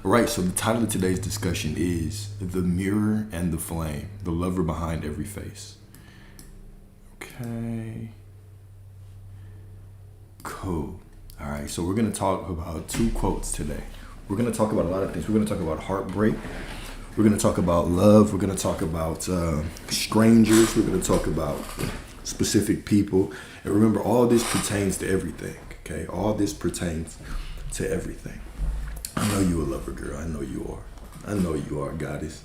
All right, so the title of today's discussion is The Mirror and the Flame, the lover behind every face. Okay. Cool. All right, so we're going to talk about two quotes today. We're going to talk about a lot of things. We're going to talk about heartbreak. We're going to talk about love. We're going to talk about strangers. We're going to talk about specific people. And remember, all this pertains to everything, okay? All this pertains to everything. I know you a lover, girl. I know you are. I know you are, goddess.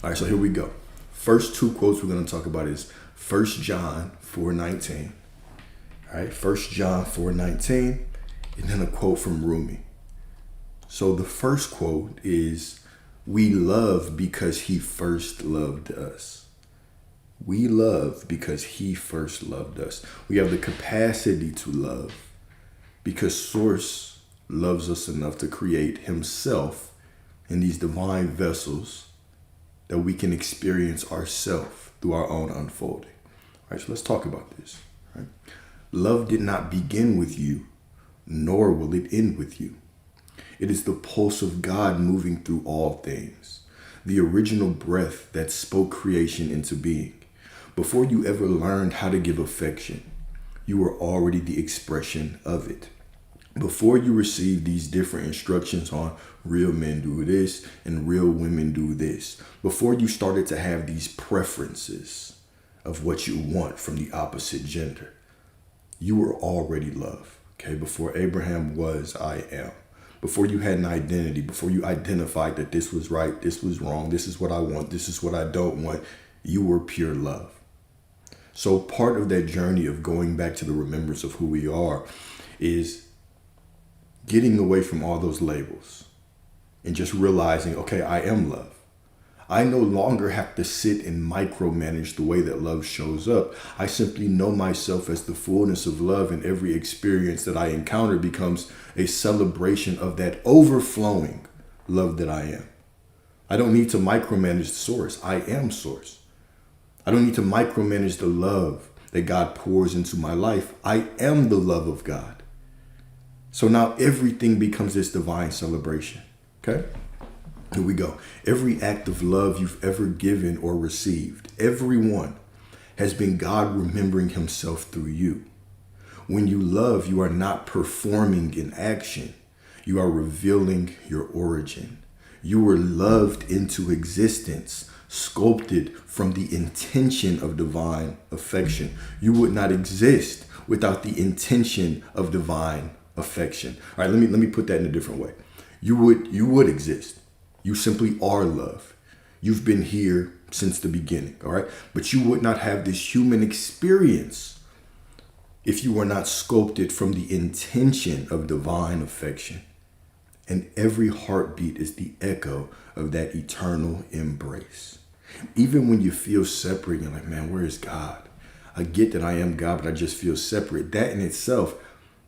All right, so here we go. First two quotes we're going to talk about is 1 John 4:19. All right, 1 John 4:19, and then a quote from Rumi. So the first quote is, "We love because he first loved us." We love because he first loved us. We have the capacity to love because Source loves us enough to create himself in these divine vessels that we can experience ourselves through our own unfolding. All right, so let's talk about this. Right? Love did not begin with you, nor will it end with you. It is the pulse of God moving through all things, the original breath that spoke creation into being. Before you ever learned how to give affection, you were already the expression of it. Before you received these different instructions on real men do this and real women do this, before you started to have these preferences of what you want from the opposite gender, you were already love. Okay, before Abraham was, I am. Before you had an identity, before you identified that this was right, this was wrong, this is what I want, this is what I don't want, you were pure love. So part of that journey of going back to the remembrance of who we are is getting away from all those labels and just realizing, okay, I am love. I no longer have to sit and micromanage the way that love shows up. I simply know myself as the fullness of love, and every experience that I encounter becomes a celebration of that overflowing love that I am. I don't need to micromanage the Source. I am Source. I don't need to micromanage the love that God pours into my life. I am the love of God. So now everything becomes this divine celebration. Okay? Here we go. Every act of love you've ever given or received, every one, has been God remembering himself through you. When you love, you are not performing in action. You are revealing your origin. You were loved into existence, sculpted from the intention of divine affection. You would not exist without the intention of divine affection. All right, let me put that in a different way. You would exist. You simply are love. You've been here since the beginning, all right? But you would not have this human experience if you were not sculpted from the intention of divine affection. And every heartbeat is the echo of that eternal embrace. Even when you feel separate, you're like, man, where is God? I get that I am God, but I just feel separate. That in itself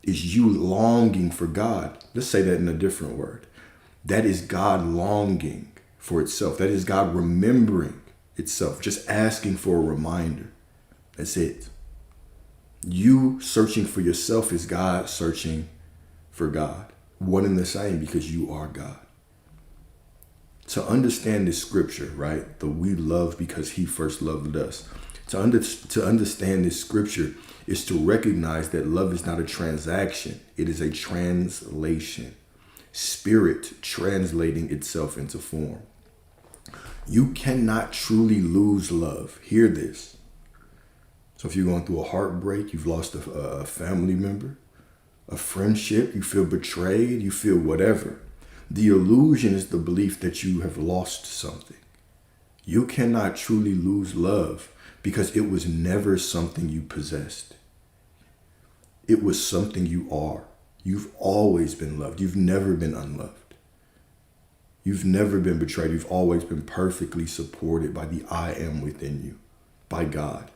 is you longing for God. Let's say that in a different word. That is God longing for itself. That is God remembering itself, just asking for a reminder. That's it. You searching for yourself is God searching for God. One and the same, because you are God. To understand this scripture, right? The we love because he first loved us. To understand this scripture is to recognize that love is not a transaction. It is a translation. Spirit translating itself into form. You cannot truly lose love. Hear this. So if you're going through a heartbreak, you've lost a family member, a friendship, you feel betrayed, you feel whatever. The illusion is the belief that you have lost something. You cannot truly lose love because it was never something you possessed. It was something you are. You've always been loved. You've never been unloved. You've never been betrayed. You've always been perfectly supported by the I am within you, by God.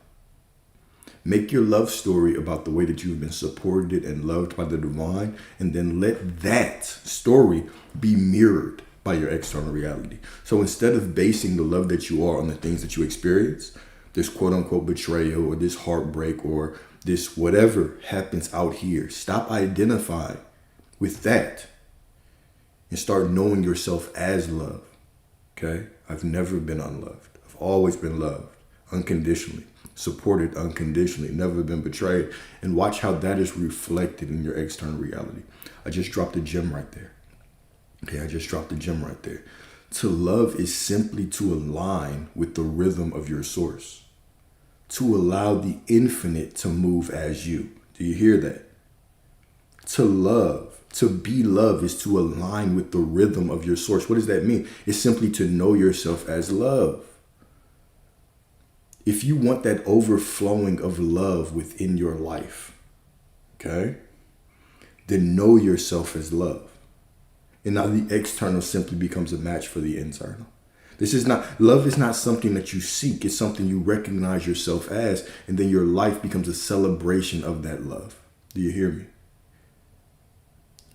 Make your love story about the way that you've been supported and loved by the divine, and then let that story be mirrored by your external reality. So instead of basing the love that you are on the things that you experience, this quote unquote betrayal or this heartbreak or this whatever happens out here, stop identifying with that and start knowing yourself as love. Okay? I've never been unloved. I've always been loved unconditionally, supported unconditionally, never been betrayed. And watch how that is reflected in your external reality. I just dropped a gem right there. Okay, I just dropped a gem right there. To love is simply to align with the rhythm of your source. To allow the infinite to move as you. Do you hear that? To love, to be love is to align with the rhythm of your source. What does that mean? It's simply to know yourself as love. If you want that overflowing of love within your life, okay, then know yourself as love. And now the external simply becomes a match for the internal. Love is not something that you seek. It's something you recognize yourself as, and then your life becomes a celebration of that love. Do you hear me?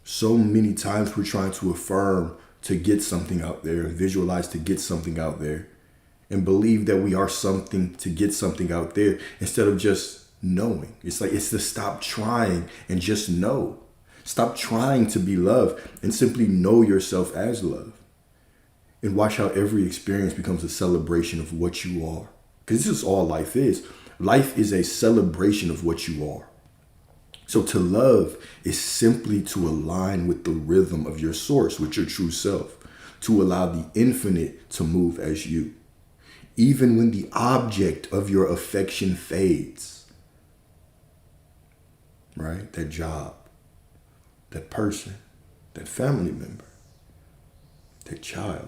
So many times we're trying to affirm to get something out there, visualize to get something out there, and believe that we are something to get something out there instead of just knowing. It's to stop trying and just know. Stop trying to be love and simply know yourself as love. And watch how every experience becomes a celebration of what you are. Because this is all life is. Life is a celebration of what you are. So to love is simply to align with the rhythm of your source, with your true self. To allow the infinite to move as you. Even when the object of your affection fades. Right? That job, that person, that family member, that child.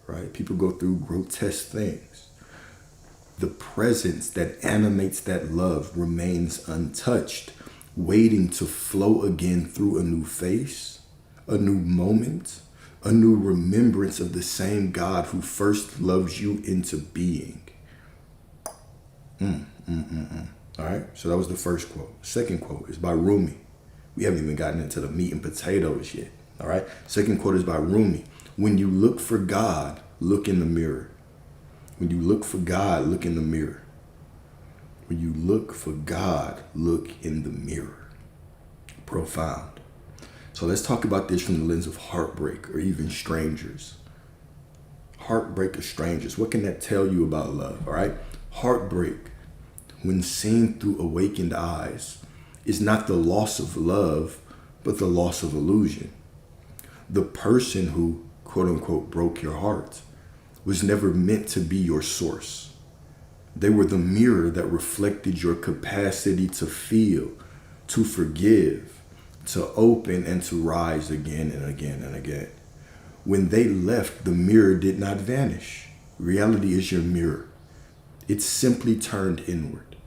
Right? People go through grotesque things. The presence that animates that love remains untouched, waiting to flow again through a new face, a new moment, a new remembrance of the same God who first loves you into being. All right, so that was the first quote. Second quote is by Rumi. We haven't even gotten into the meat and potatoes yet. All right, second quote is by Rumi. When you look for God, look in the mirror. When you look for God, look in the mirror. When you look for God, look in the mirror. Profound. So let's talk about this from the lens of heartbreak or even strangers. Heartbreak or strangers. What can that tell you about love? All right. Heartbreak, when seen through awakened eyes, is not the loss of love, but the loss of illusion. The person who, quote unquote, broke your heart was never meant to be your source. They were the mirror that reflected your capacity to feel, to forgive, to open, and to rise again and again and again. When they left, the mirror did not vanish. Reality is your mirror. It simply turned inward.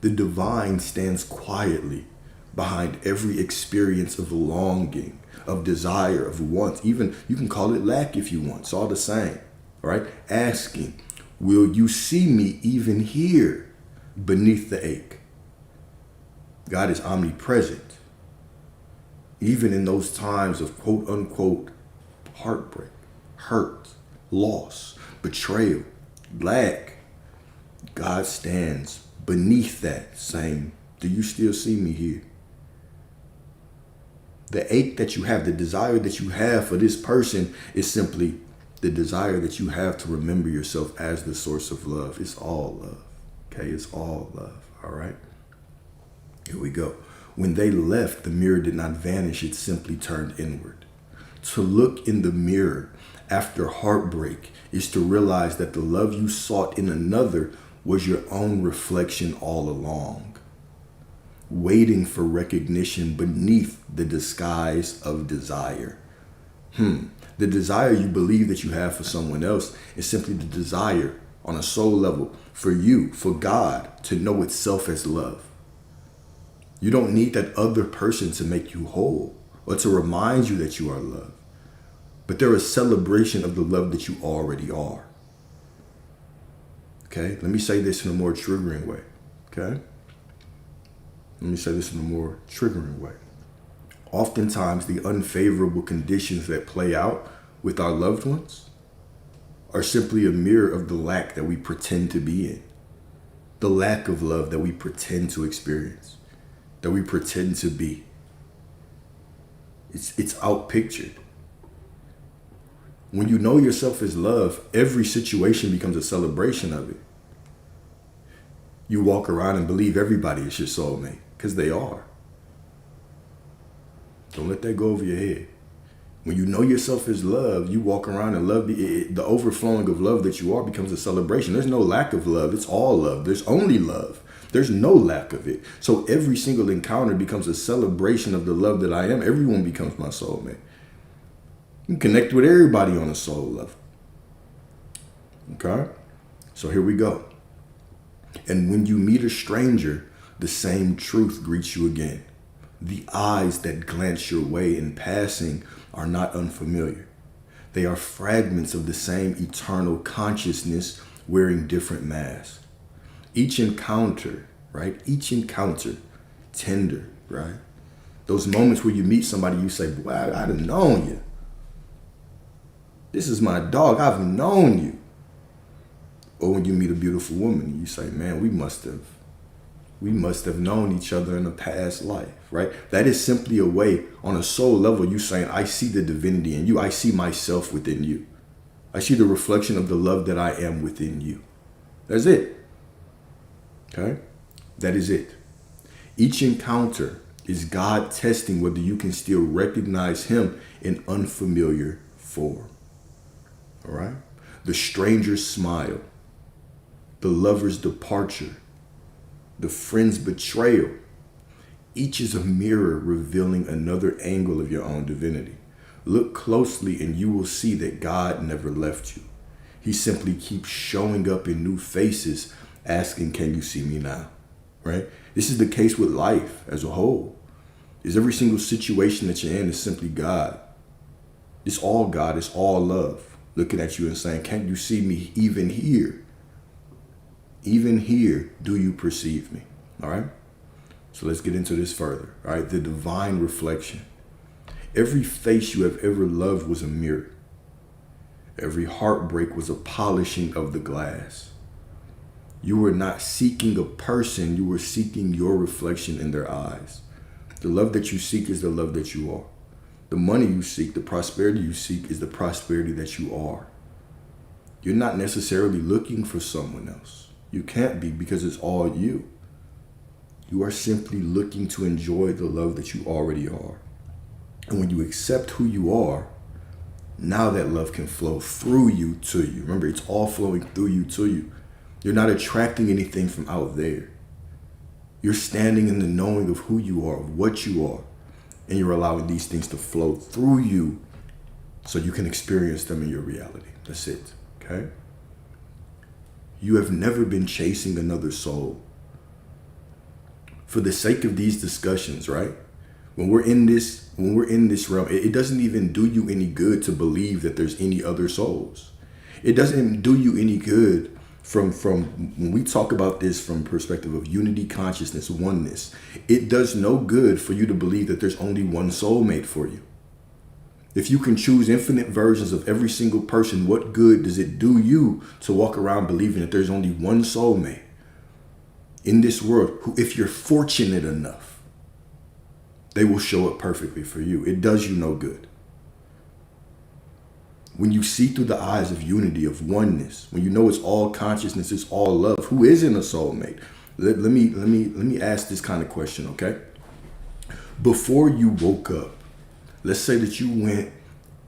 The divine stands quietly behind every experience of longing, of desire, of want. Even you can call it lack if you want. It's all the same. All right? Asking, will you see me even here beneath the ache? God is omnipresent. Even in those times of quote unquote heartbreak, hurt, loss, betrayal, lack, God stands beneath that saying, do you still see me here? The ache that you have, the desire that you have for this person is simply the desire that you have to remember yourself as the source of love. It's all love. Okay, it's all love. All right. Here we go. When they left, the mirror did not vanish. It simply turned inward. To look in the mirror after heartbreak is to realize that the love you sought in another was your own reflection all along, waiting for recognition beneath the disguise of desire. The desire you believe that you have for someone else is simply the desire on a soul level for you, for God, to know itself as love. You don't need that other person to make you whole or to remind you that you are loved. But they're a celebration of the love that you already are. Okay? Let me say this in a more triggering way. Okay? Let me say this in a more triggering way. Oftentimes, the unfavorable conditions that play out with our loved ones are simply a mirror of the lack that we pretend to be in. The lack of love that we pretend to experience, that we pretend to be. It's outpictured. When you know yourself as love, every situation becomes a celebration of it. You walk around and believe everybody is your soulmate, because they are. Don't let that go over your head. When you know yourself as love, you walk around and love, the overflowing of love that you are becomes a celebration. There's no lack of love. It's all love. There's only love. There's no lack of it. So every single encounter becomes a celebration of the love that I am. Everyone becomes my soulmate. You can connect with everybody on a soul level. Okay? So here we go. And when you meet a stranger, the same truth greets you again. The eyes that glance your way in passing are not unfamiliar. They are fragments of the same eternal consciousness wearing different masks. Each encounter, right? Each encounter, tender, right? Those moments where you meet somebody, you say, wow, I'd have known you. This is my dog, I've known you. Or when you meet a beautiful woman, you say, man, we must have known each other in a past life, right? That is simply a way, on a soul level, you saying, I see the divinity in you. I see myself within you. I see the reflection of the love that I am within you. That's it. Okay? That is it. Each encounter is God testing whether you can still recognize him in unfamiliar form. All right? The stranger's smile, the lover's departure, the friend's betrayal. Each is a mirror revealing another angle of your own divinity. Look closely and you will see that God never left you. He simply keeps showing up in new faces, asking, can you see me now? Right? This is the case with life as a whole. Is every single situation that you're in is simply God. It's all God. It's all love. Looking at you and saying, can't you see me even here? Even here, do you perceive me? All right? So let's get into this further. All right? The divine reflection. Every face you have ever loved was a mirror. Every heartbreak was a polishing of the glass. You were not seeking a person. You were seeking your reflection in their eyes. The love that you seek is the love that you are. The money you seek, the prosperity you seek is the prosperity that you are. You're not necessarily looking for someone else. You can't be, because it's all you. You are simply looking to enjoy the love that you already are. And when you accept who you are, now that love can flow through you to you. Remember, it's all flowing through you to you. You're not attracting anything from out there. You're standing in the knowing of who you are, of what you are, and you're allowing these things to flow through you so you can experience them in your reality. That's it, okay? You have never been chasing another soul. For the sake of these discussions, right? When we're in this realm, it doesn't even do you any good to believe that there's any other souls. It doesn't even do you any good from when we talk about this from perspective of unity, consciousness, oneness. It does no good for you to believe that there's only one soulmate for you. If you can choose infinite versions of every single person, what good does it do you to walk around believing that there's only one soulmate in this world who, if you're fortunate enough, they will show up perfectly for you? It does you no good. When you see through the eyes of unity, of oneness, when you know it's all consciousness, it's all love, who isn't a soulmate? Let me ask this kind of question, okay? Before you woke up, let's say that you went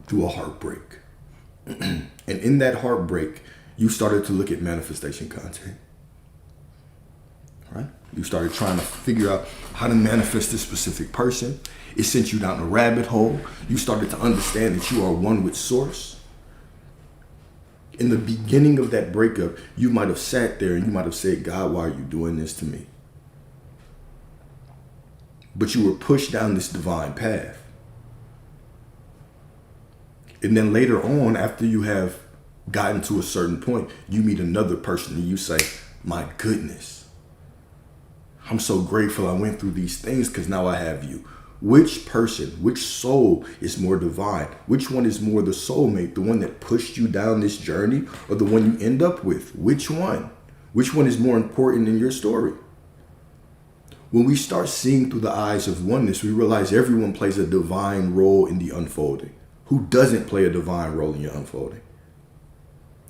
through a heartbreak. And in that heartbreak, you started to look at manifestation content. Right? You started trying to figure out how to manifest this specific person. It sent you down a rabbit hole. You started to understand that you are one with Source. In the beginning of that breakup, you might have sat there and you might have said, God, why are you doing this to me? But you were pushed down this divine path. And then later on, after you have gotten to a certain point, you meet another person and you say, my goodness, I'm so grateful I went through these things because now I have you. Which person, which soul is more divine? Which one is more the soulmate? The one that pushed you down this journey or the one you end up with? Which one? Which one is more important in your story? When we start seeing through the eyes of oneness, we realize everyone plays a divine role in the unfolding. Who doesn't play a divine role in your unfolding?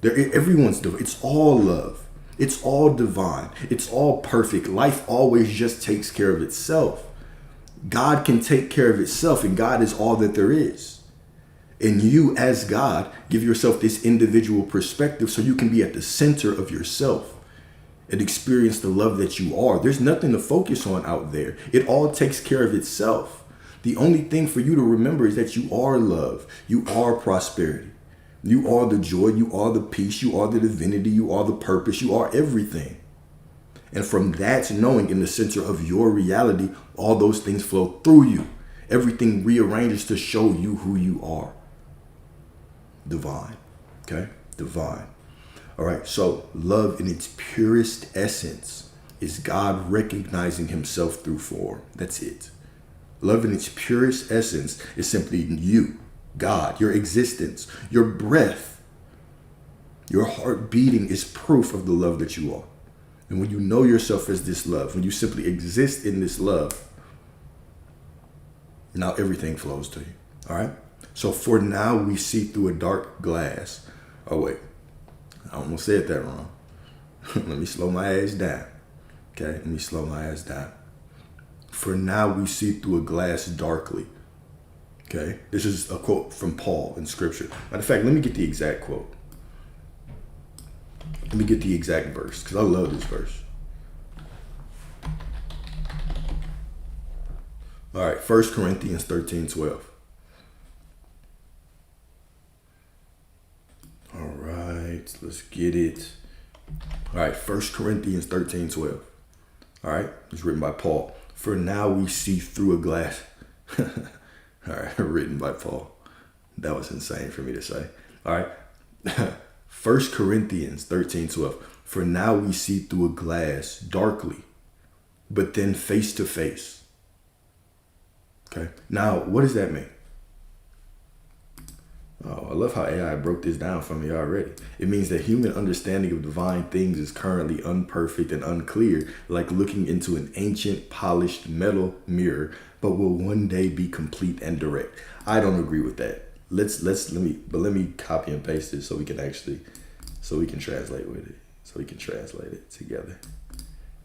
Everyone's divine. It's all love. It's all divine. It's all perfect. Life always just takes care of itself. God can take care of itself, and God is all that there is. And you, as God, give yourself this individual perspective so you can be at the center of yourself and experience the love that you are. There's nothing to focus on out there. It all takes care of itself. The only thing for you to remember is that you are love. You are prosperity. You are the joy. You are the peace. You are the divinity. You are the purpose. You are everything. And from that knowing in the center of your reality, all those things flow through you. Everything rearranges to show you who you are. Divine. Okay? Divine. All right. So love in its purest essence is God recognizing himself through form. That's it. Love in its purest essence is simply you, God, your existence, your breath. Your heart beating is proof of the love that you are. And when you know yourself as this love, when you simply exist in this love, now everything flows to you. All right? So for now, we see through a dark glass. Oh, wait. I almost said that wrong. Let me slow my ass down. Okay? Let me slow my ass down. For now, we see through a glass darkly. Okay? This is a quote from Paul in Scripture. Matter of fact, let me get the exact quote. Let me get the exact verse, because I love this verse. All right, 1 Corinthians 13:12. All right, let's get it. All right, 1 Corinthians 13:12. All right, it's written by Paul. For now we see through a glass. All right, written by Paul. That was insane for me to say. All right. 1 Corinthians 13:12. For now we see through a glass darkly, but then face to face. Okay. Now, what does that mean? Oh, I love how AI broke this down for me already. It means that human understanding of divine things is currently imperfect and unclear, like looking into an ancient polished metal mirror, but will one day be complete and direct. I don't agree with that. Let me copy and paste this so we can translate with it. So we can translate it together.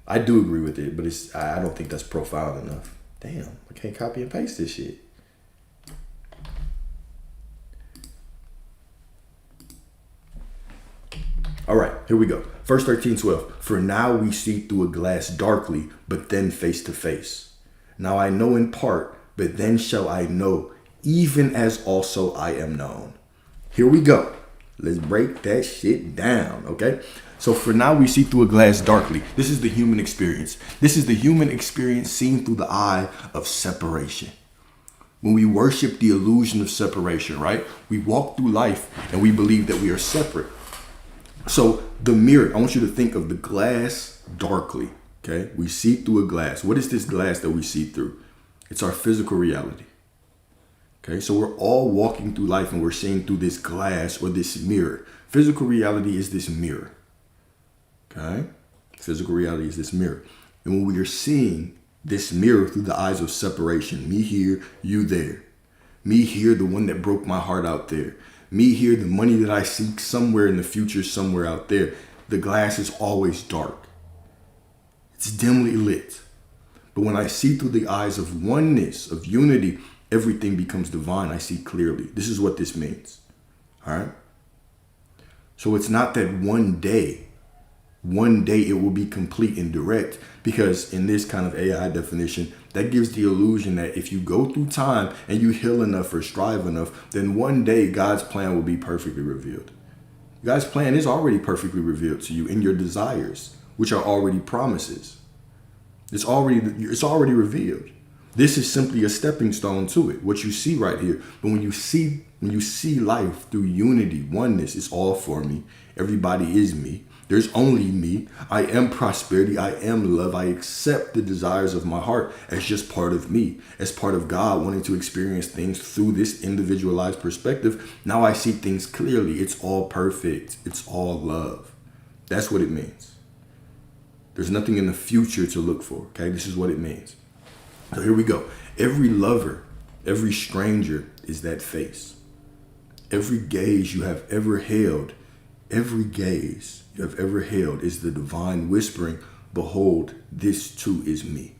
I do agree with it, but I don't think that's profound enough. Damn, I can't copy and paste this shit. All right, here we go. Verse 13:12. For now we see through a glass darkly, but then face to face. Now I know in part, but then shall I know, even as also I am known. Here we go. Let's break that shit down, okay? So for now we see through a glass darkly. This is the human experience. This is the human experience seen through the eye of separation. When we worship the illusion of separation, right? We walk through life and we believe that we are separate. So the mirror, I want you to think of the glass darkly, okay? We see through a glass. What is this glass that we see through? It's our physical reality. Okay, so we're all walking through life and we're seeing through this glass or this mirror. Physical reality is this mirror. Okay? Physical reality is this mirror. And when we are seeing this mirror through the eyes of separation, me here, you there. Me here, the one that broke my heart out there. Me here, the money that I seek somewhere in the future, somewhere out there. The glass is always dark. It's dimly lit. But when I see through the eyes of oneness, of unity, everything becomes divine. I see clearly. This is what this means. All right? So it's not that one day it will be complete and direct, because in this kind of AI definition, that gives the illusion that if you go through time and you heal enough or strive enough, then one day God's plan will be perfectly revealed. God's plan is already perfectly revealed to you in your desires, which are already promises. It's already revealed. This is simply a stepping stone to it, what you see right here. But when you see life through unity, oneness, it's all for me. Everybody is me. There's only me. I am prosperity. I am love. I accept the desires of my heart as just part of me, as part of God wanting to experience things through this individualized perspective. Now I see things clearly. It's all perfect. It's all love. That's what it means. There's nothing in the future to look for. Okay, this is what it means. So here we go. Every lover, every stranger is that face. Every gaze you have ever held, every gaze you have ever held is the divine whispering, behold, this too is me.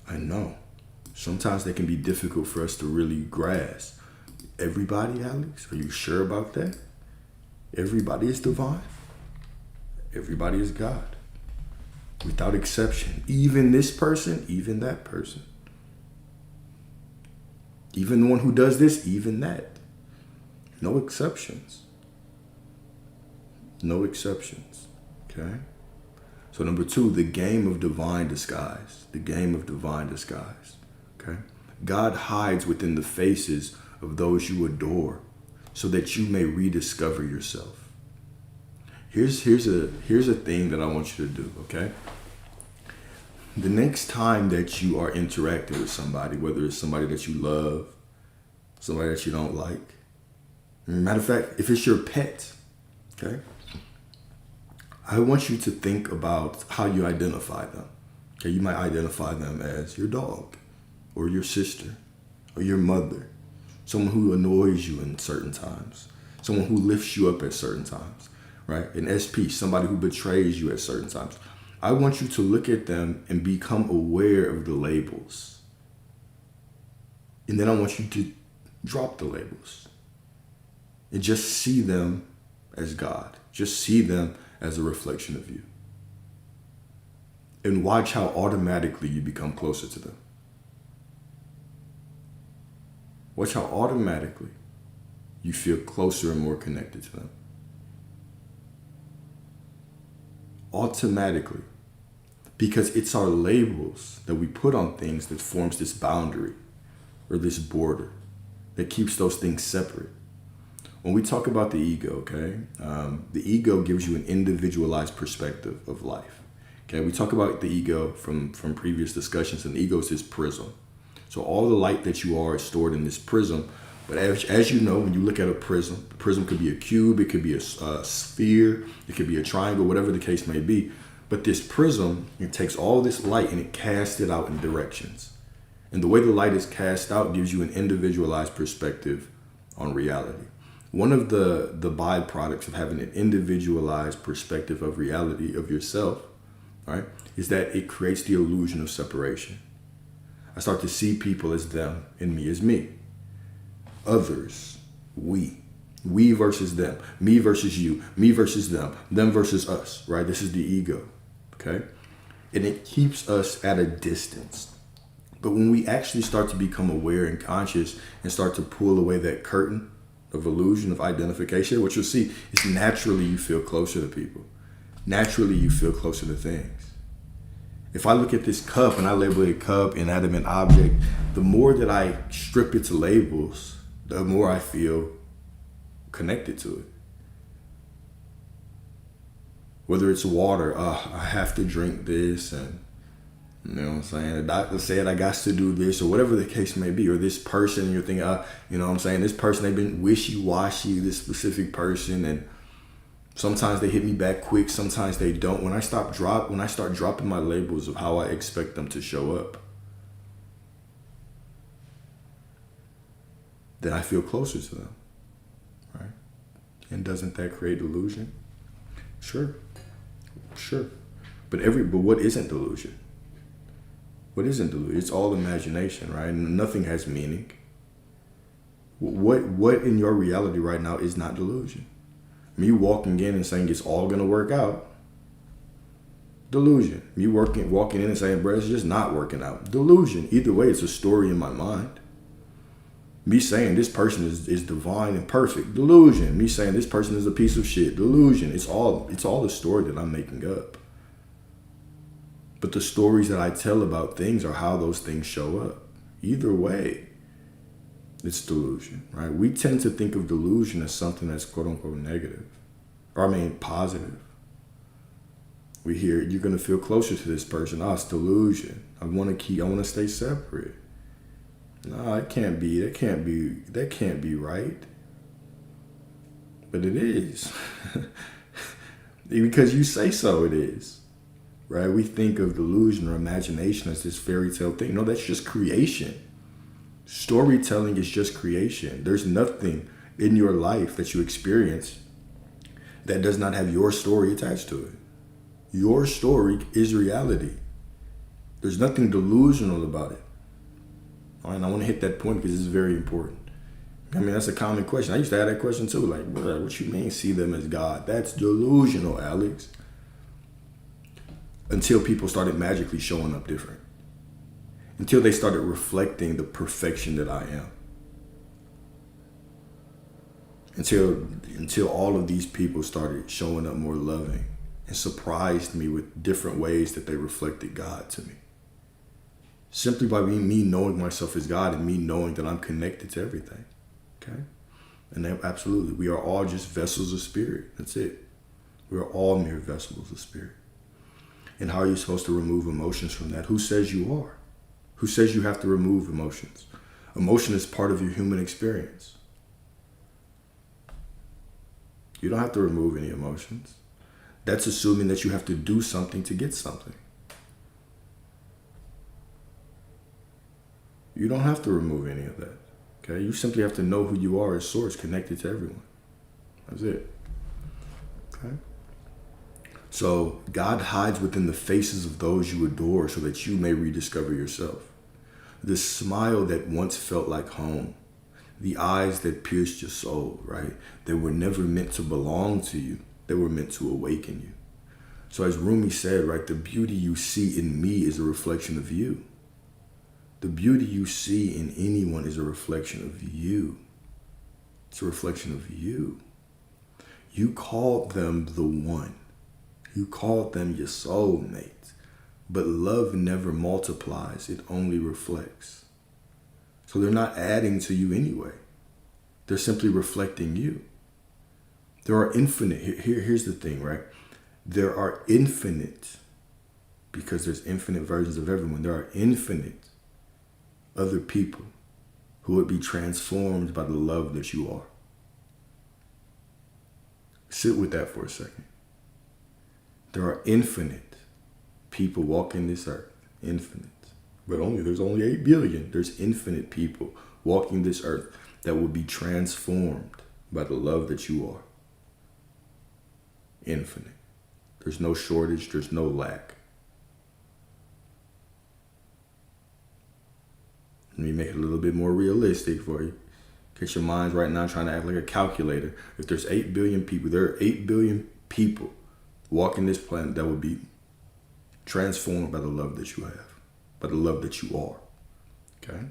I know. Sometimes they can be difficult for us to really grasp. Everybody, Alex, are you sure about that? Everybody is divine. Everybody is God. Without exception. Even this person, even that person. Even the one who does this, even that. No exceptions. No exceptions. Okay? So number 2, the game of divine disguise. The game of divine disguise. Okay? God hides within the faces of those you adore so that you may rediscover yourself. Here's a thing that I want you to do, okay? The next time that you are interacting with somebody, whether it's somebody that you love, somebody that you don't like, matter of fact, if it's your pet, okay? I want you to think about how you identify them. Okay, you might identify them as your dog, or your sister, or your mother, someone who annoys you in certain times, someone who lifts you up at certain times, right? An SP, somebody who betrays you at certain times. I want you to look at them and become aware of the labels. And then I want you to drop the labels and just see them as God. Just see them as a reflection of you. And watch how automatically you become closer to them. Watch how automatically you feel closer and more connected to them. Automatically. Because it's our labels that we put on things that forms this boundary or this border that keeps those things separate. When we talk about the ego, okay, the ego gives you an individualized perspective of life. Okay, we talk about the ego from previous discussions, and the ego is this prism. So all the light that you are is stored in this prism. But as you know, when you look at a prism, the prism could be a cube, it could be a sphere, it could be a triangle, whatever the case may be. But this prism, it takes all this light and it casts it out in directions. And the way the light is cast out gives you an individualized perspective on reality. One of the byproducts of having an individualized perspective of reality of yourself, right, is that it creates the illusion of separation. I start to see people as them and me as me. Others, we. We versus them. Me versus you. Me versus them. Them versus us, right? This is the ego, okay? And it keeps us at a distance. But when we actually start to become aware and conscious and start to pull away that curtain of illusion, of identification, what you'll see is naturally you feel closer to people. Naturally you feel closer to things. If I look at this cup and I label it cup, inanimate object, the more that I strip it to labels, the more I feel connected to it. Whether it's water, I have to drink this, and you know what I'm saying, the doctor said I got to do this, or whatever the case may be, or this person, you're thinking, you know what I'm saying, this person, they've been wishy-washy, this specific person, and sometimes they hit me back quick, sometimes they don't. When I start dropping my labels of how I expect them to show up, then I feel closer to them, right? And doesn't that create delusion? Sure. But what isn't delusion? What isn't delusion? It's all imagination, right? Nothing has meaning. What in your reality right now is not delusion? Me walking in and saying it's all gonna work out. Delusion. Me walking in and saying, bro, it's just not working out. Delusion. Either way, it's a story in my mind. Me saying this person is divine and perfect. Delusion. Me saying this person is a piece of shit. Delusion. It's all the story that I'm making up. But the stories that I tell about things are how those things show up. Either way, it's delusion, right? We tend to think of delusion as something that's quote unquote negative. Positive. We hear you're gonna feel closer to this person. It's delusion. I wanna stay separate. No, it can't be. That can't be right. But it is. Because you say so, it is. Right? We think of delusion or imagination as this fairy tale thing. No, that's just creation. Storytelling is just creation. There's nothing in your life that you experience that does not have your story attached to it. Your story is reality. There's nothing delusional about it. All right, and I want to hit that point because it's very important. I mean, that's a common question. I used to have that question too. Like, what you mean see them as God? That's delusional, Alex. Until people started magically showing up different. Until they started reflecting the perfection that I am. Until all of these people started showing up more loving and surprised me with different ways that they reflected God to me. Simply by me knowing myself as God and me knowing that I'm connected to everything. Okay? And that, absolutely, we are all just vessels of spirit. That's it. We are all mere vessels of spirit. And how are you supposed to remove emotions from that? Who says you are? Who says you have to remove emotions? Emotion is part of your human experience. You don't have to remove any emotions. That's assuming that you have to do something to get something. You don't have to remove any of that. Okay? You simply have to know who you are as source, connected to everyone. That's it. Okay? So God hides within the faces of those you adore so that you may rediscover yourself. The smile that once felt like home, the eyes that pierced your soul, right? They were never meant to belong to you. They were meant to awaken you. So as Rumi said, right, the beauty you see in me is a reflection of you. The beauty you see in anyone is a reflection of you. It's a reflection of you. You called them the one. You called them your soulmate. But love never multiplies. It only reflects. So they're not adding to you anyway. They're simply reflecting you. There are infinite. Here's the thing, right? There are infinite, because there's infinite versions of everyone. There are infinite other people who would be transformed by the love that you are. Sit with that for a second. There are infinite people walking this earth. Infinite. But there's only 8 billion. There's infinite people walking this earth that will be transformed by the love that you are. Infinite. There's no shortage. There's no lack. Let me make it a little bit more realistic for you. Get your minds right now trying to act like a calculator. If there's 8 billion people, there are 8 billion people walking this planet that will be transformed by the love that you have, by the love that you are. Okay?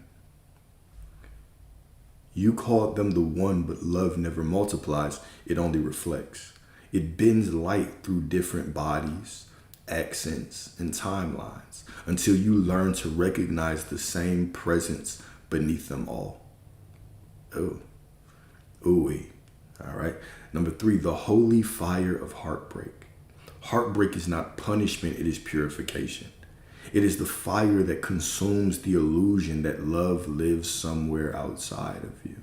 You called them the one, but love never multiplies. It only reflects. It bends light through different bodies, accents, and timelines until you learn to recognize the same presence beneath them all. Oh. Ooh-wee. All right. Number 3, the holy fire of heartbreak. Heartbreak is not punishment, it is purification. It is the fire that consumes the illusion that love lives somewhere outside of you.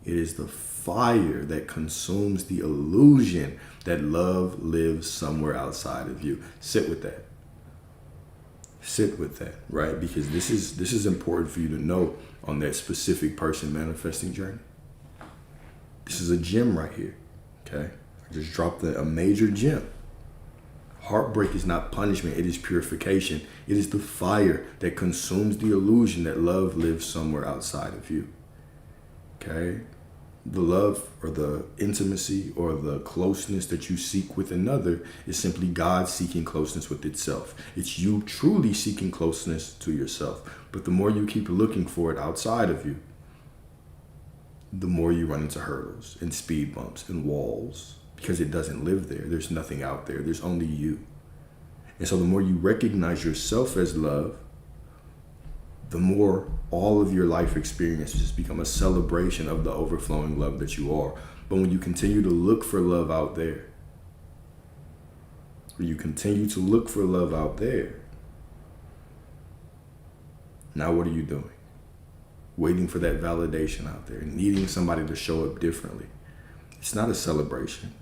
It is the fire that consumes the illusion that love lives somewhere outside of you. Sit with that. Sit with that, right? Because this is important for you to know on that specific person manifesting journey. This is a gem right here, okay? I just dropped a major gem. Heartbreak is not punishment, it is purification. It is the fire that consumes the illusion that love lives somewhere outside of you. Okay? The love or the intimacy or the closeness that you seek with another is simply God seeking closeness with itself. It's you truly seeking closeness to yourself. But the more you keep looking for it outside of you, the more you run into hurdles and speed bumps and walls. Because it doesn't live there. There's nothing out there. There's only you. And so the more you recognize yourself as love, the more all of your life experiences become a celebration of the overflowing love that you are. But when you continue to look for love out there, now what are you doing? Waiting for that validation out there, needing somebody to show up differently. It's not a celebration.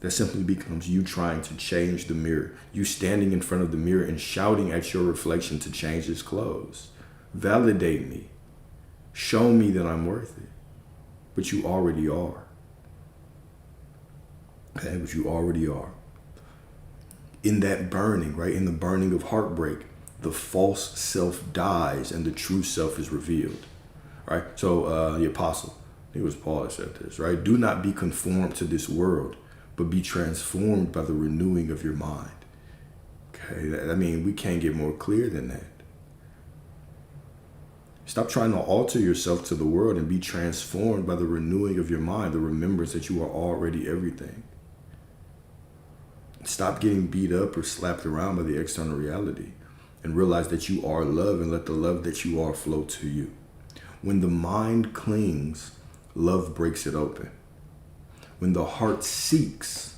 That simply becomes you trying to change the mirror. You standing in front of the mirror and shouting at your reflection to change its clothes. Validate me. Show me that I'm worth it. but you already are. Okay, but you already are. In that burning, right? In the burning of heartbreak, the false self dies and the true self is revealed. Right? So the apostle, I think it was Paul that said this, right? Do not be conformed to this world, but be transformed by the renewing of your mind. Okay, I mean, we can't get more clear than that. Stop trying to alter yourself to the world and be transformed by the renewing of your mind, the remembrance that you are already everything. Stop getting beat up or slapped around by the external reality and realize that you are love and let the love that you are flow to you. When the mind clings, love breaks it open. When the heart seeks,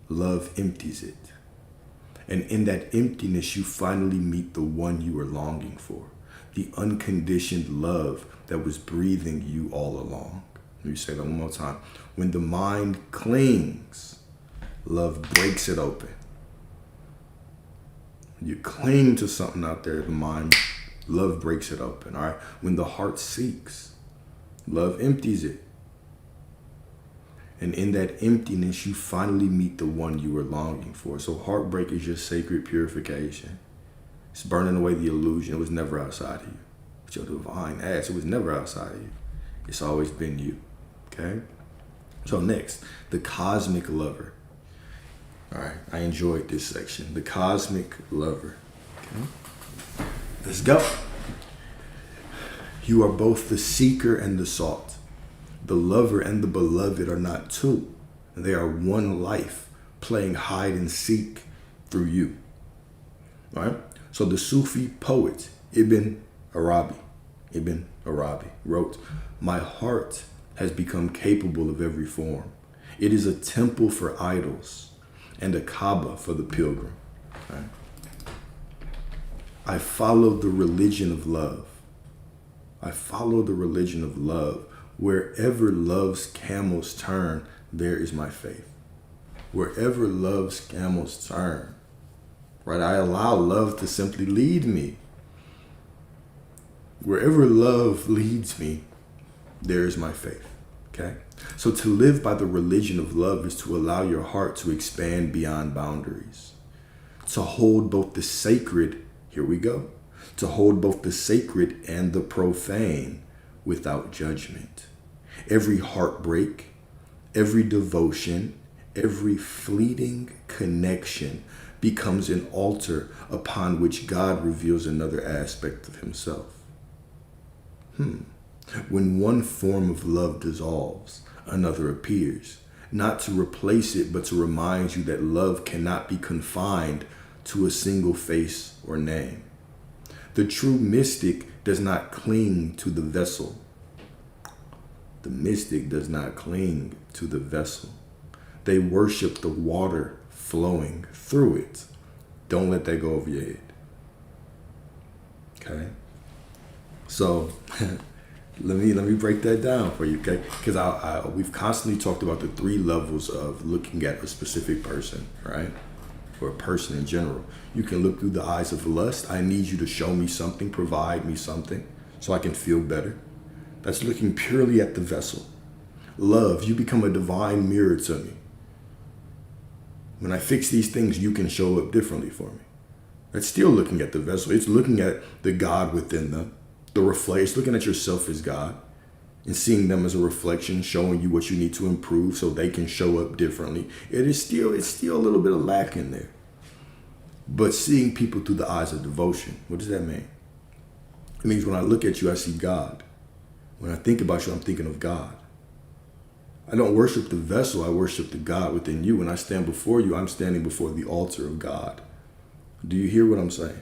love empties it. And in that emptiness, you finally meet the one you were longing for, the unconditioned love that was breathing you all along. Let me say that one more time. When the mind clings, love breaks it open. You cling to something out there, the mind, love breaks it open, all right? When the heart seeks, love empties it. And in that emptiness, you finally meet the one you were longing for. So heartbreak is your sacred purification. It's burning away the illusion. It was never outside of you. With your divine ass, it was never outside of you. It's always been you, okay? So next, the cosmic lover. All right, I enjoyed this section. The cosmic lover. Okay. Let's go. You are both the seeker and the sought. The lover and the beloved are not two. They are one life playing hide and seek through you. All right? So the Sufi poet Ibn Arabi wrote, "My heart has become capable of every form. It is a temple for idols and a Kaaba for the pilgrim. Right? I follow the religion of love. I follow the religion of love. Wherever love's camels turn, there is my faith." Wherever love's camels turn, right? I allow love to simply lead me. Wherever love leads me, there is my faith, okay? So to live by the religion of love is to allow your heart to expand beyond boundaries, to hold both the sacred, here we go, to hold both the sacred and the profane without judgment. Every heartbreak, every devotion, every fleeting connection becomes an altar upon which God reveals another aspect of himself. When one form of love dissolves, another appears, not to replace it, but to remind you that love cannot be confined to a single face or name. The true mystic does not cling to the vessel. The mystic does not cling to the vessel. They worship the water flowing through it. Don't let that go over your head. Okay? So let me break that down for you, okay? Because we've constantly talked about the three levels of looking at a specific person, right? Or a person in general. You can look through the eyes of lust. I need you to show me something, provide me something so I can feel better. That's looking purely at the vessel. Love, you become a divine mirror to me. When I fix these things, you can show up differently for me. That's still looking at the vessel. It's looking at the God within them, the reflect. It's looking at yourself as God and seeing them as a reflection, showing you what you need to improve so they can show up differently. It's still a little bit of lack in there. But seeing people through the eyes of devotion, what does that mean? It means when I look at you, I see God. When I think about you, I'm thinking of God. I don't worship the vessel, I worship the God within you. When I stand before you, I'm standing before the altar of God. Do you hear what I'm saying?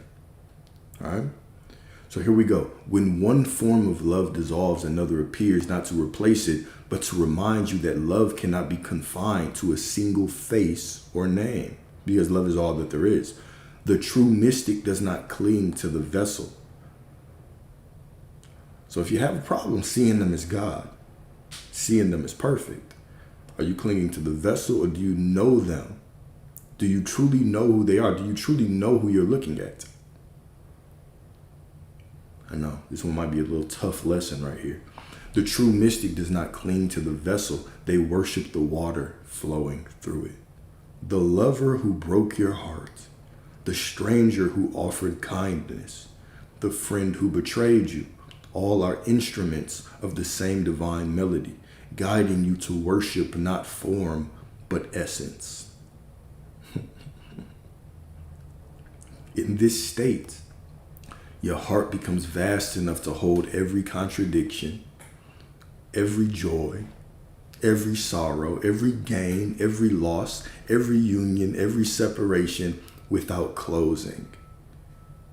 All right? So here we go. When one form of love dissolves, another appears, not to replace it, but to remind you that love cannot be confined to a single face or name, because love is all that there is. The true mystic does not cling to the vessel. So if you have a problem seeing them as God, seeing them as perfect, are you clinging to the vessel or do you know them? Do you truly know who they are? Do you truly know who you're looking at? I know, this one might be a little tough lesson right here. The true mystic does not cling to the vessel. They worship the water flowing through it. The lover who broke your heart, the stranger who offered kindness, the friend who betrayed you, all are instruments of the same divine melody, guiding you to worship not form, but essence. In this state, your heart becomes vast enough to hold every contradiction, every joy, every sorrow, every gain, every loss, every union, every separation without closing.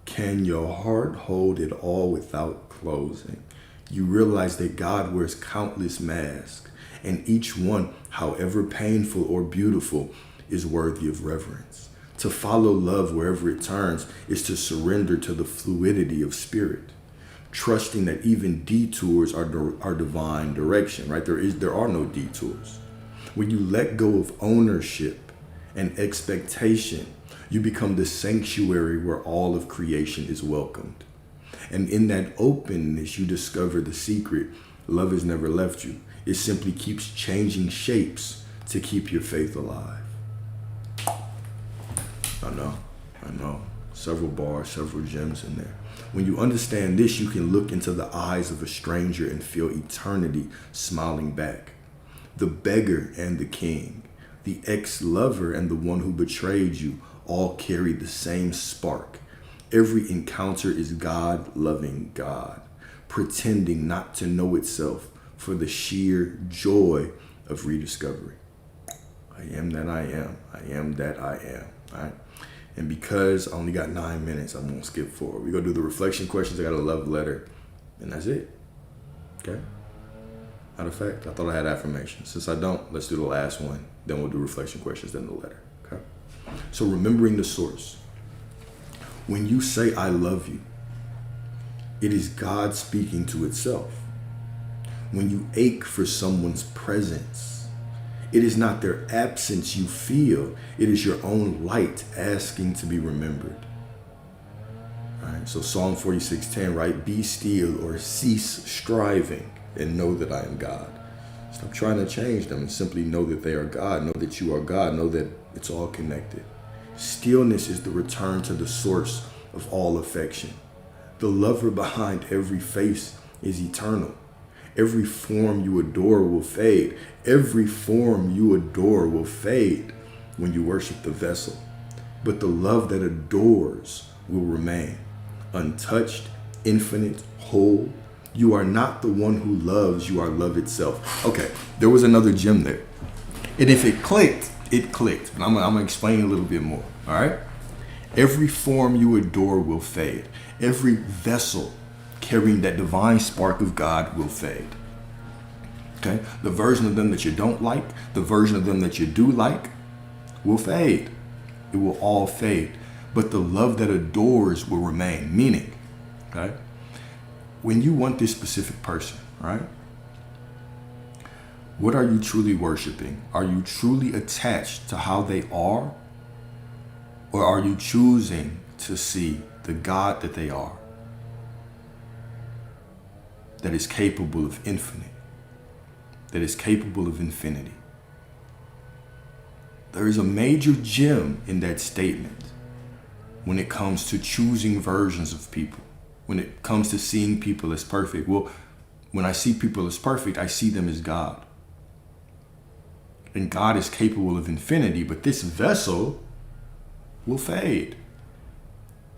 Can your heart hold it all without closing? You realize that God wears countless masks, and each one, however painful or beautiful, is worthy of reverence. To follow love wherever it turns is to surrender to the fluidity of spirit, trusting that even detours are divine direction, right? There are no detours. When you let go of ownership and expectation, you become the sanctuary where all of creation is welcomed. And in that openness, you discover the secret. Love has never left you. It simply keeps changing shapes to keep your faith alive. I know. Several bars, several gems in there. When you understand this, you can look into the eyes of a stranger and feel eternity smiling back. The beggar and the king, the ex-lover and the one who betrayed you, all carry the same spark. Every encounter is God loving God, pretending not to know itself for the sheer joy of rediscovery. I am that I am. I am that I am. All right. And because I only got 9 minutes, I'm gonna skip forward. We're gonna do the reflection questions. I got a love letter, and that's it. Okay. Matter of fact, I thought I had affirmations. Since I don't, let's do the last one. Then we'll do reflection questions, then the letter. Okay. So remembering the source. When you say I love you, it is God speaking to itself. When you ache for someone's presence, it is not their absence you feel, it is your own light asking to be remembered. All right, so Psalm 46:10, right? Be still or cease striving and know that I am God. Stop trying to change them and simply know that they are God. Know that you are God. Know that it's all connected. Stillness is the return to the source of all affection. The lover behind every face is eternal. Every form you adore will fade. Every form you adore will fade when you worship the vessel. But the love that adores will remain untouched, infinite, whole. You are not the one who loves, you are love itself. Okay, there was another gem there. And if it clicked, it clicked. But I'm gonna explain a little bit more, all right? Every form you adore will fade. Every vessel carrying that divine spark of God will fade. Okay? The version of them that you don't like, the version of them that you do like, will fade. It will all fade. But the love that adores will remain. Meaning, okay? When you want this specific person, right? What are you truly worshiping? Are you truly attached to how they are? Or are you choosing to see the God that they are, that is capable of infinite, that is capable of infinity? There is a major gem in that statement when it comes to choosing versions of people, when it comes to seeing people as perfect. Well, when I see people as perfect, I see them as God. And God is capable of infinity, but this vessel will fade.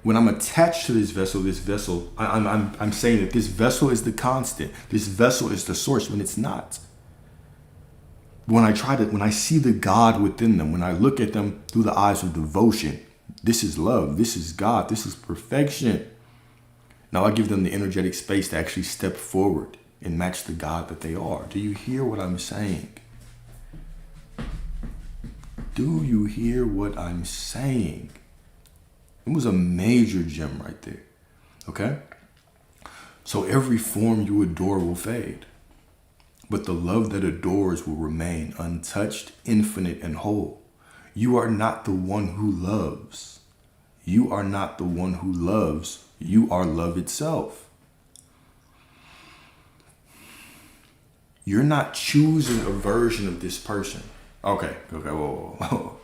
When I'm attached to this vessel, I'm saying that this vessel is the constant. This vessel is the source when it's not. When I see the God within them, when I look at them through the eyes of devotion, this is love, this is God, this is perfection. Now I give them the energetic space to actually step forward and match the God that they are. Do you hear what I'm saying? Do you hear what I'm saying? It was a major gem right there. Okay? So every form you adore will fade, but the love that adores will remain untouched, infinite, and whole. You are not the one who loves. You are not the one who loves. You are love itself. You're not choosing a version of this person. Okay, whoa.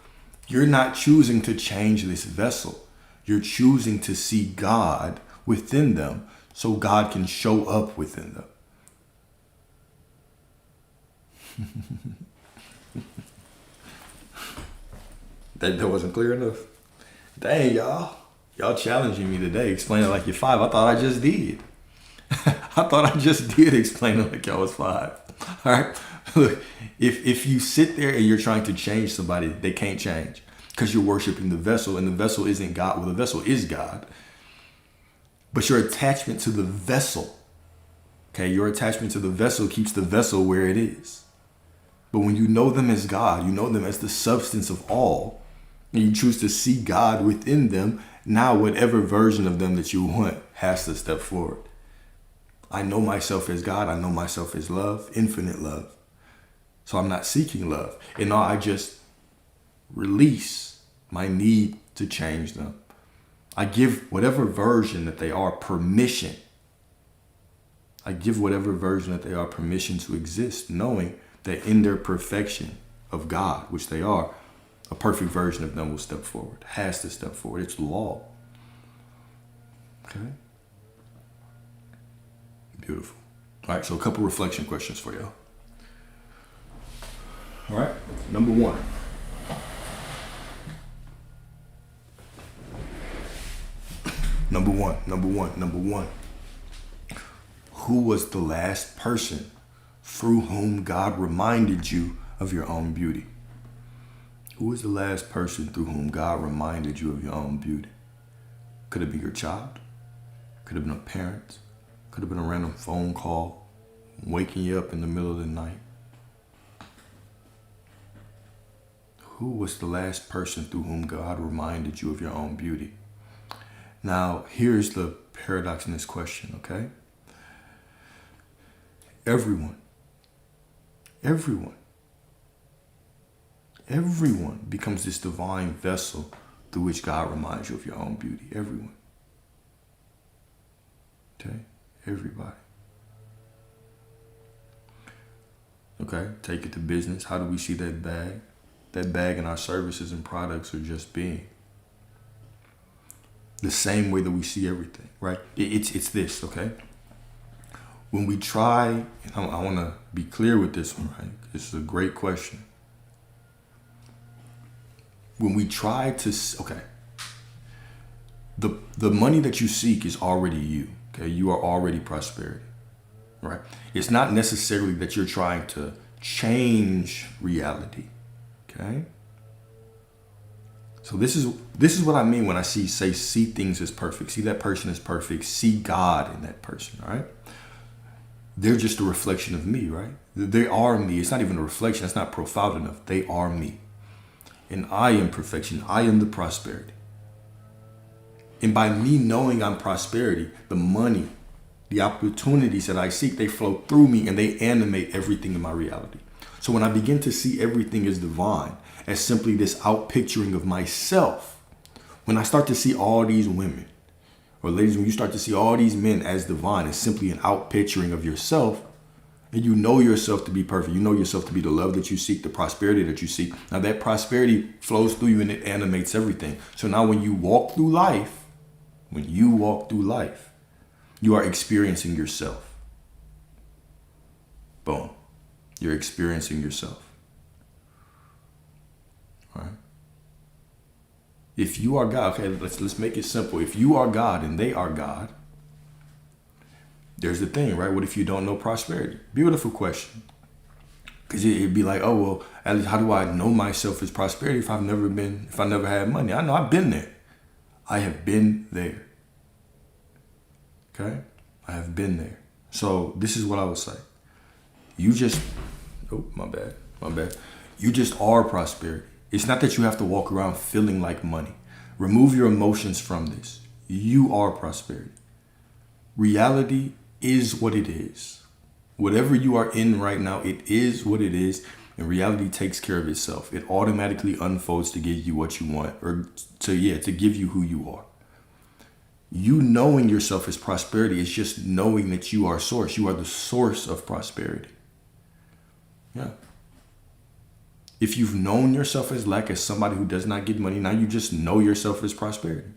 You're not choosing to change this vessel. You're choosing to see God within them so God can show up within them. That wasn't clear enough. Dang, y'all. Y'all challenging me today. Explain it like you're 5. I thought I just did. I thought I just did explain it like y'all was 5. All right. Look, if you sit there and you're trying to change somebody, they can't change because you're worshiping the vessel, and the vessel isn't God. Well, the vessel is God. But your attachment to the vessel, okay, your attachment to the vessel keeps the vessel where it is. But when you know them as God, you know them as the substance of all, and you choose to see God within them, now whatever version of them that you want has to step forward. I know myself as God. I know myself as love, infinite love. So I'm not seeking love. And now I just release my need to change them. I give whatever version that they are permission. I give whatever version that they are permission to exist, knowing that in their perfection of God, which they are, a perfect version of them will step forward, has to step forward. It's law. Okay? Beautiful. All right, so a couple reflection questions for y'all. All right, number one. Number one. Who was the last person through whom God reminded you of your own beauty? Who was the last person through whom God reminded you of your own beauty? Could it be your child? Could have been a parent? Could have been a random phone call, waking you up in the middle of the night. Who was the last person through whom God reminded you of your own beauty? Now, here's the paradox in this question, okay? Everyone becomes this divine vessel through which God reminds you of your own beauty. Everyone. Okay? Everybody. Okay, take it to business. How do we see that bag? That bag in our services and products are just being. The same way that we see everything, right? It's this, okay? When we try, and I want to be clear with this one, right? This is a great question. When we try to, okay, the money that you seek is already you, okay? You are already prosperity, right? It's not necessarily that you're trying to change reality, okay? So this is what I mean when I say see things as perfect. See that person as perfect. See God in that person, all right? They're just a reflection of me, right? They are me. It's not even a reflection. It's not profound enough. They are me. And I am perfection. I am the prosperity. And by me knowing I'm prosperity, the money, the opportunities that I seek, they flow through me and they animate everything in my reality. So when I begin to see everything as divine, as simply this outpicturing of myself, when I start to see all these women, or ladies, when you start to see all these men as divine, as simply an outpicturing of yourself, and you know yourself to be perfect, you know yourself to be the love that you seek, the prosperity that you seek. Now that prosperity flows through you and it animates everything. So now when you walk through life, you are experiencing yourself. Boom. You're experiencing yourself. All right. If you are God, okay, let's make it simple. If you are God and they are God, there's the thing, right? What if you don't know prosperity? Beautiful question. Because it'd be like, oh, well, at least how do I know myself as prosperity if I never had money? I know I've been there. I have been there. Okay? I have been there. So this is what I would say. My bad. You just are prosperity. It's not that you have to walk around feeling like money. Remove your emotions from this. You are prosperity. Reality is what it is. Whatever you are in right now, it is what it is, and reality takes care of itself. It automatically unfolds to give you what you want, or to give you who you are. You knowing yourself as prosperity is just knowing that you are source. You are the source of prosperity. Yeah. If you've known yourself as lack, as somebody who does not get money, now you just know yourself as prosperity.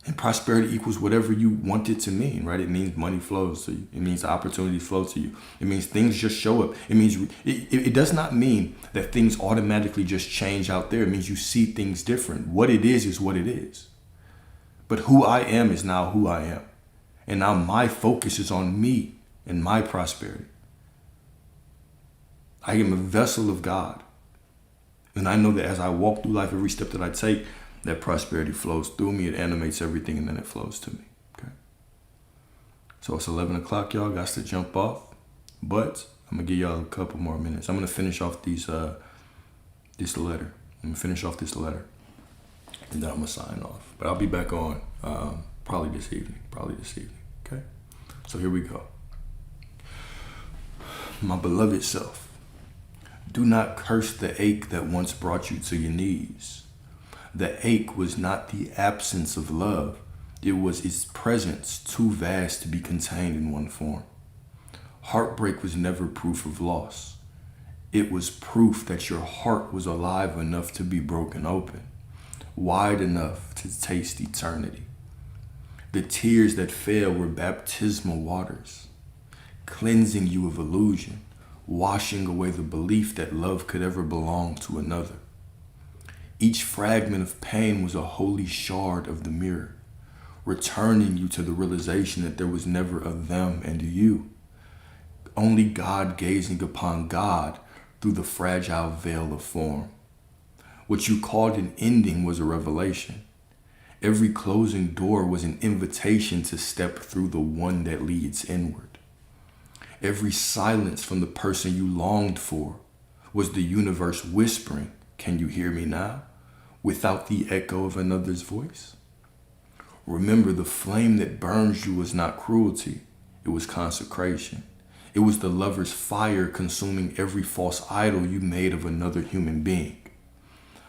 And prosperity equals whatever you want it to mean, right? It means money flows to you. It means opportunity flows to you. It means things just show up. It means it does not mean that things automatically just change out there. It means you see things different. What it is what it is. But who I am is now who I am. And now my focus is on me and my prosperity. I am a vessel of God. And I know that as I walk through life, every step that I take, that prosperity flows through me. It animates everything, and then it flows to me. Okay. So it's 11 o'clock, y'all. Got to jump off. But I'm going to give y'all a couple more minutes. I'm going to finish off this letter. I'm going to finish off this letter. And then I'm going to sign off. But I'll be back on probably this evening. Okay. So here we go. My beloved self, do not curse the ache that once brought you to your knees. The ache was not the absence of love. It was its presence too vast to be contained in one form. Heartbreak was never proof of loss. It was proof that your heart was alive enough to be broken open, wide enough to taste eternity. The tears that fell were baptismal waters, cleansing you of illusion, washing away the belief that love could ever belong to another. Each fragment of pain was a holy shard of the mirror, returning you to the realization that there was never a them and a you. Only God gazing upon God through the fragile veil of form. What you called an ending was a revelation. Every closing door was an invitation to step through the one that leads inward. Every silence from the person you longed for was the universe whispering, "Can you hear me now?" without the echo of another's voice. Remember, the flame that burns you was not cruelty, it was consecration. It was the lover's fire consuming every false idol you made of another human being.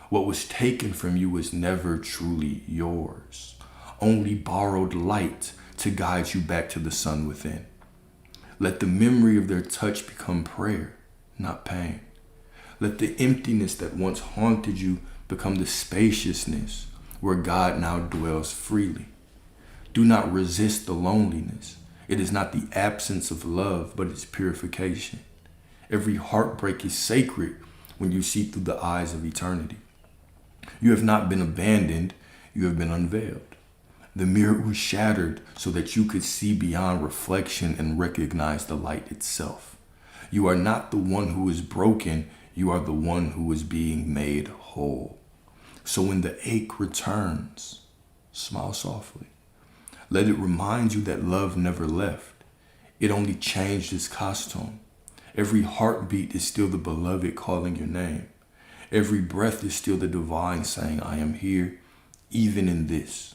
What was taken from you was never truly yours, only borrowed light to guide you back to the sun within. Let the memory of their touch become prayer, not pain. Let the emptiness that once haunted you become the spaciousness where God now dwells freely. Do not resist the loneliness. It is not the absence of love, but its purification. Every heartbreak is sacred when you see through the eyes of eternity. You have not been abandoned, you have been unveiled. The mirror was shattered so that you could see beyond reflection and recognize the light itself. You are not the one who is broken, you are the one who is being made whole. So when the ache returns, smile softly. Let it remind you that love never left. It only changed its costume. Every heartbeat is still the beloved calling your name. Every breath is still the divine saying, "I am here, even in this."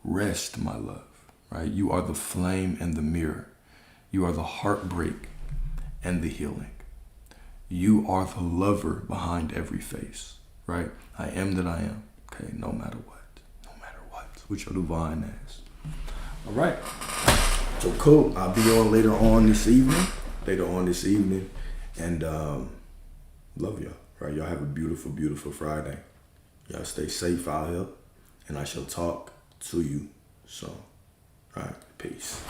Rest, my love, right? You are the flame and the mirror. You are the heartbreak and the healing. You are the lover behind every face, right? I am that I am, okay? No matter what, with your divine ass. All right. So cool. I'll be on later on this evening. And love y'all, right? Y'all have a beautiful, beautiful Friday. Y'all stay safe out here. And I shall talk to you soon. All right. Peace.